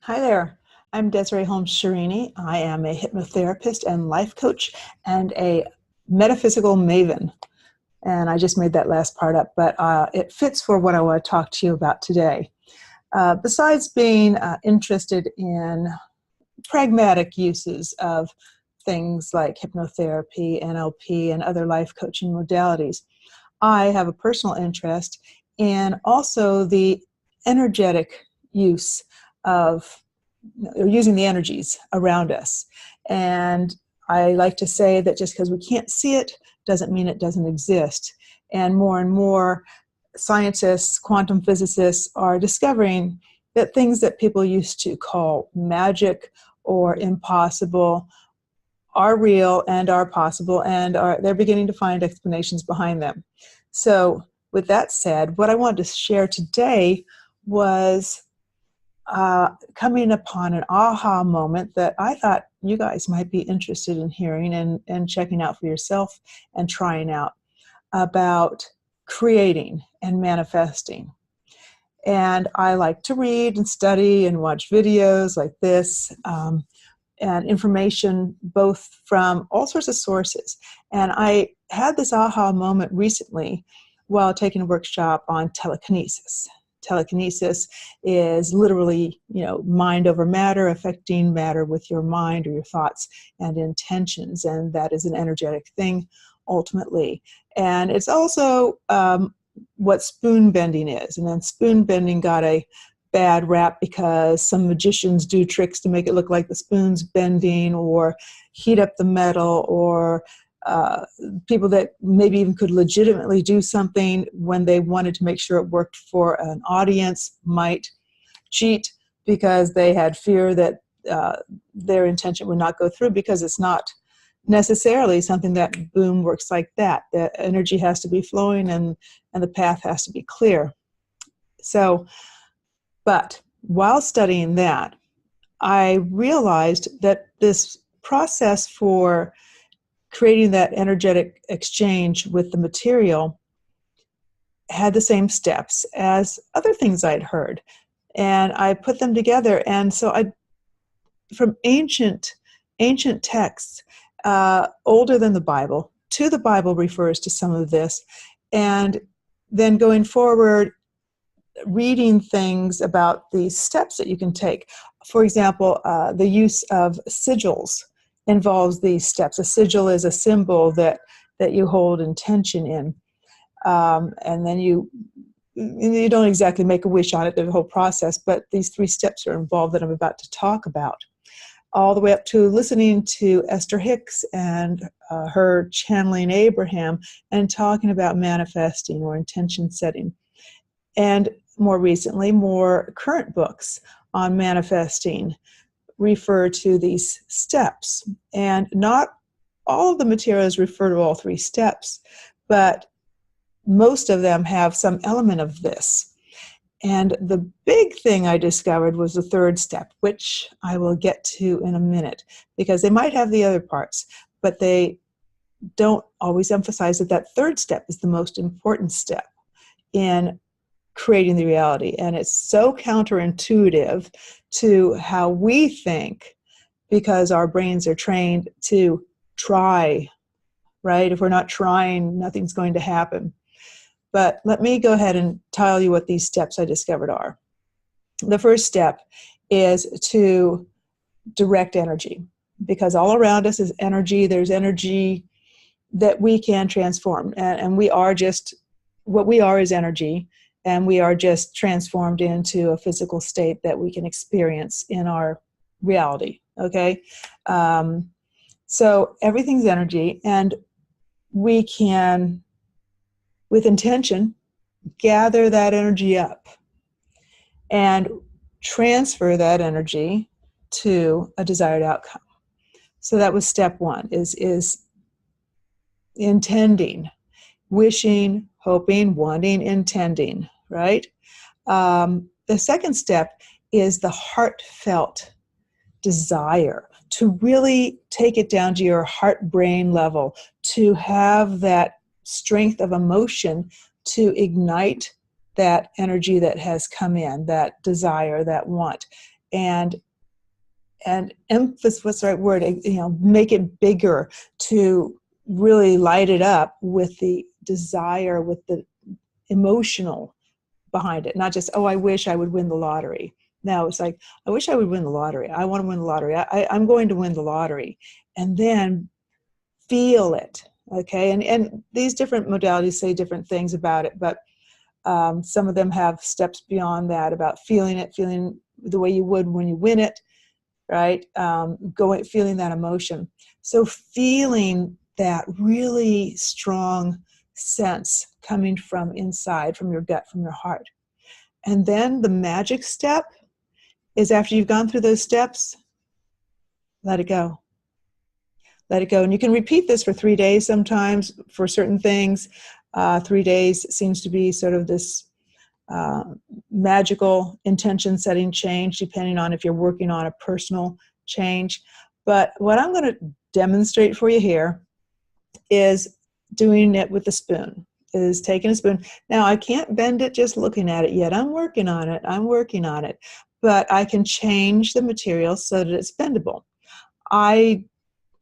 Hi there. I'm Desiree Holmes-Shirini. I am a hypnotherapist and life coach and a metaphysical maven. And I just made that last part up, but it fits for what I want to talk to you about today. Besides being interested in pragmatic uses of things like hypnotherapy, NLP, and other life coaching modalities, I have a personal interest in also the energetic use of using the energies around us. And I like to say that just because we can't see it doesn't mean it doesn't exist. And more scientists, quantum physicists are discovering that things that people used to call magic or impossible are real and are possible, and they're beginning to find explanations behind them. So with that said, what I wanted to share today was coming upon an aha moment that I thought you guys might be interested in hearing and checking out for yourself and trying out about creating and manifesting. And I like to read and study and watch videos like this and information both from all sorts of sources. And I had this aha moment recently while taking a workshop on telekinesis. Telekinesis is literally, mind over matter, affecting matter with your mind or your thoughts and intentions, and that is an energetic thing ultimately. And it's also what spoon bending is, and then spoon bending got a bad rap because some magicians do tricks to make it look like the spoon's bending or heat up the metal, or people that maybe even could legitimately do something when they wanted to make sure it worked for an audience might cheat because they had fear that their intention would not go through, because it's not necessarily something that boom works like that. The energy has to be flowing and the path has to be clear. So, but while studying that, I realized that this process for creating that energetic exchange with the material had the same steps as other things I'd heard. And I put them together. And so from ancient texts, older than the Bible, to the Bible refers to some of this. And then going forward, reading things about the steps that you can take. For example, the use of sigils involves these steps. A sigil is a symbol that you hold intention in. And then you don't exactly make a wish on it, the whole process, but these 3 steps are involved that I'm about to talk about. All the way up to listening to Esther Hicks and her channeling Abraham and talking about manifesting or intention setting. And more recently, more current books on manifesting refer to these steps. And not all of the materials refer to all 3 steps, but most of them have some element of this. And the big thing I discovered was the 3rd step, which I will get to in a minute, because they might have the other parts, but they don't always emphasize that 3rd step is the most important step in creating the reality. And it's so counterintuitive to how we think, because our brains are trained to try, right? If we're not trying, nothing's going to happen. But let me go ahead and tell you what these steps I discovered are. The first step is to direct energy, because all around us is energy. There's energy that we can transform. And we are just, what we are is energy, and we are just transformed into a physical state that we can experience in our reality, okay? So everything's energy, and we can, with intention, gather that energy up and transfer that energy to a desired outcome. So that was step 1, is intending, wishing, hoping, wanting, intending, right? The second step is the heartfelt desire, to really take it down to your heart-brain level, to have that strength of emotion to ignite that energy that has come in, that desire, that want. and emphasize, what's the right word, make it bigger, to really light it up with the desire, with the emotional behind it, not just, oh, I wish I would win the lottery. No, it's like, I wish I would win the lottery. I want to win the lottery. I'm going to win the lottery. And then feel it, okay? And these different modalities say different things about it, but some of them have steps beyond that about feeling it, feeling the way you would when you win it, right? Feeling that emotion. So feeling that really strong sense coming from inside, from your gut, from your heart. And then the magic step is, after you've gone through those steps, let it go. Let it go. And you can repeat this for 3 days sometimes for certain things. 3 days seems to be sort of this magical intention setting change, depending on if you're working on a personal change. But what I'm going to demonstrate for you here is doing it with a spoon, is taking a spoon. Now, I can't bend it just looking at it yet. I'm working on it. I'm working on it. But I can change the material so that it's bendable. I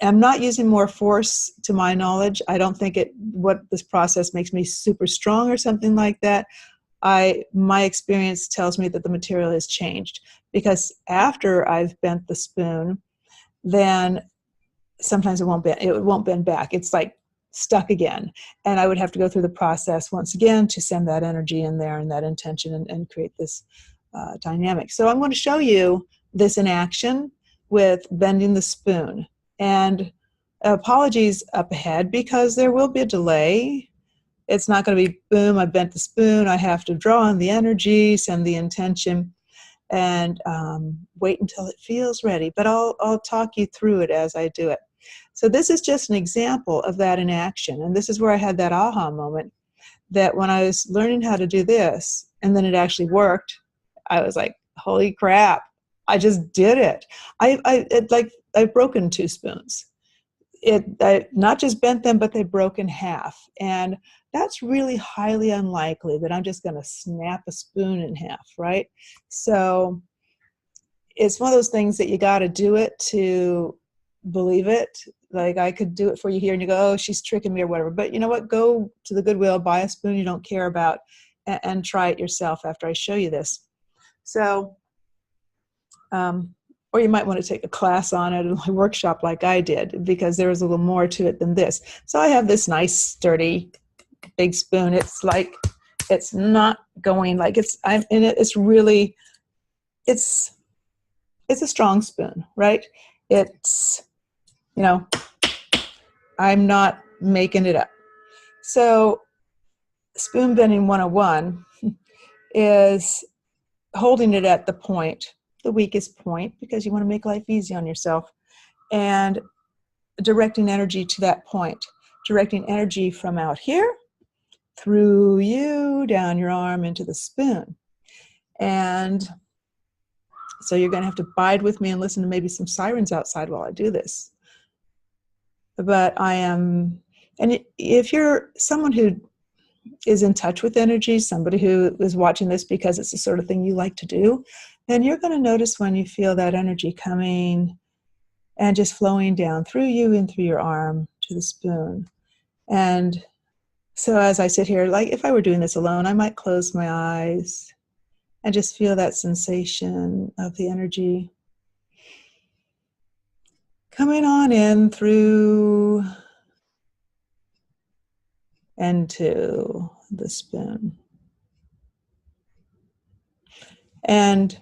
am not using more force, to my knowledge. I don't think this process makes me super strong or something like that. My experience tells me that the material has changed, because after I've bent the spoon, then sometimes it won't bend back. It's like stuck again. And I would have to go through the process once again to send that energy in there and that intention and create this dynamic. So I'm going to show you this in action with bending the spoon. And apologies up ahead, because there will be a delay. It's not going to be, boom, I bent the spoon. I have to draw on the energy, send the intention, and wait until it feels ready. But I'll talk you through it as I do it. So this is just an example of that in action. And this is where I had that aha moment, that when I was learning how to do this, and then it actually worked, I was like, holy crap, I just did it. I've broken 2 spoons. I not just bent them, but they broke in half. And that's really highly unlikely that I'm just going to snap a spoon in half, right? So it's one of those things that you got to do it to believe it. Like, I could do it for you here and you go, oh, she's tricking me or whatever. But you know what? Go to the Goodwill, buy a spoon you don't care about, and try it yourself after I show you this. So, or you might want to take a class on it, a workshop like I did, because there was a little more to it than this. So I have this nice, sturdy, big spoon. It's like, it's not going like I'm in it. It's really, it's a strong spoon, right? It's, I'm not making it up. So spoon bending 101 is holding it at the point, the weakest point, because you want to make life easy on yourself, and directing energy to that point, directing energy from out here through you, down your arm into the spoon. And so you're going to have to bide with me and listen to maybe some sirens outside while I do this. But and if you're someone who is in touch with energy, somebody who is watching this because it's the sort of thing you like to do, then you're going to notice when you feel that energy coming and just flowing down through you and through your arm to the spoon. And so as I sit here, like if I were doing this alone, I might close my eyes and just feel that sensation of the energy coming on in through and to the spoon. And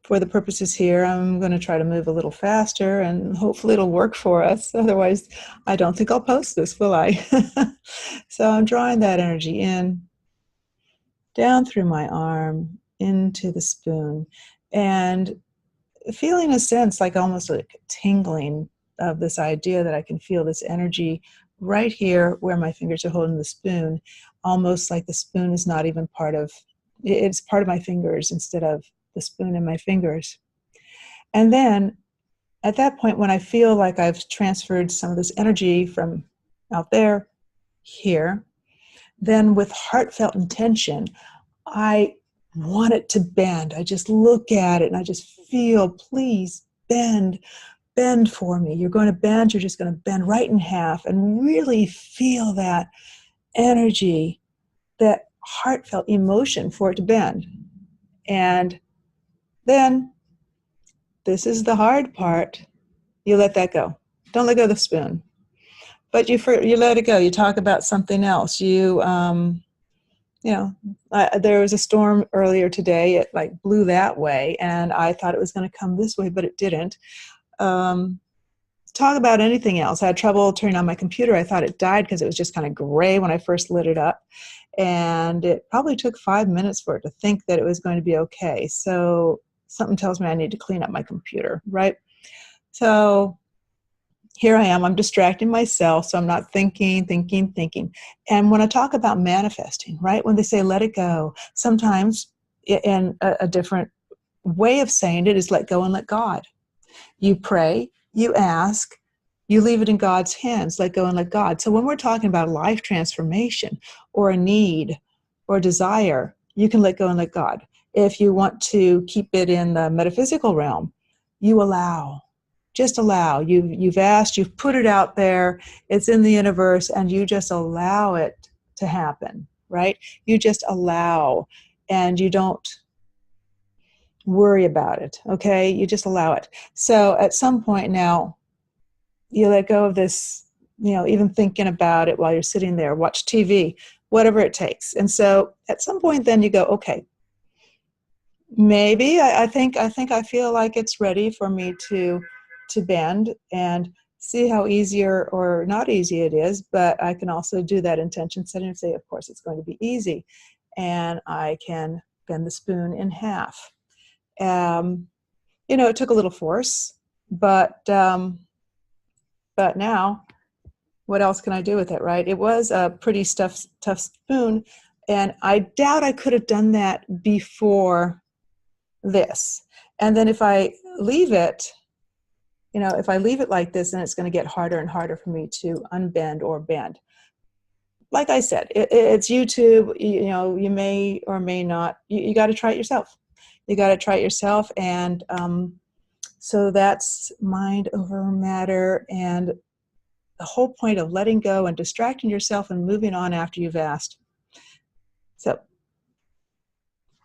for the purposes here, I'm going to try to move a little faster, and hopefully it'll work for us. Otherwise, I don't think I'll post this, will I? So I'm drawing that energy in, down through my arm, into the spoon, and feeling a sense like almost like tingling of this idea that I can feel this energy right here where my fingers are holding the spoon, almost like the spoon is not even it's part of my fingers instead of the spoon in my fingers. And then at that point, when I feel like I've transferred some of this energy from out there here, then with heartfelt intention, I want it to bend. I just look at it and I just feel, please bend, bend for me. You're going to bend, you're just going to bend right in half and really feel that energy, that heartfelt emotion for it to bend. And then, this is the hard part, you let that go. Don't let go of the spoon. But you let it go. You talk about something else. There was a storm earlier today. It like blew that way, and I thought it was going to come this way, but it didn't. Talk about anything else. I had trouble turning on my computer. I thought it died because it was just kind of gray when I first lit it up. And it probably took 5 minutes for it to think that it was going to be okay. So something tells me I need to clean up my computer, right? So here I am, I'm distracting myself, so I'm not thinking. And when I talk about manifesting, right, when they say let it go, sometimes in a different way of saying it is let go and let God. You pray, you ask, you leave it in God's hands, let go and let God. So when we're talking about life transformation or a need or desire, you can let go and let God. If you want to keep it in the metaphysical realm, you allow. Just allow. You've asked, you've put it out there, it's in the universe, and you just allow it to happen, right? You just allow, and you don't worry about it, okay? You just allow it. So at some point now, you let go of this, even thinking about it while you're sitting there, watch TV, whatever it takes. And so at some point then you go, okay, maybe I think I feel like it's ready for me to bend, and see how easy or not easy it is. But I can also do that intention setting and say, of course it's going to be easy, and I can bend the spoon in half. It took a little force, but now what else can I do with it, right? It was a pretty tough spoon, and I doubt I could have done that before this. And then if I leave it, if I leave it like this, then it's going to get harder and harder for me to unbend or bend. Like I said, it's YouTube. You may or may not. You got to try it yourself. You got to try it yourself. And so that's mind over matter, and the whole point of letting go and distracting yourself and moving on after you've asked. So,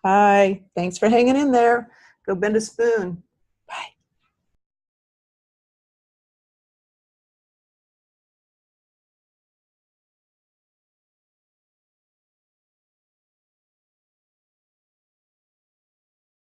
bye. Thanks for hanging in there. Go bend a spoon. Bye.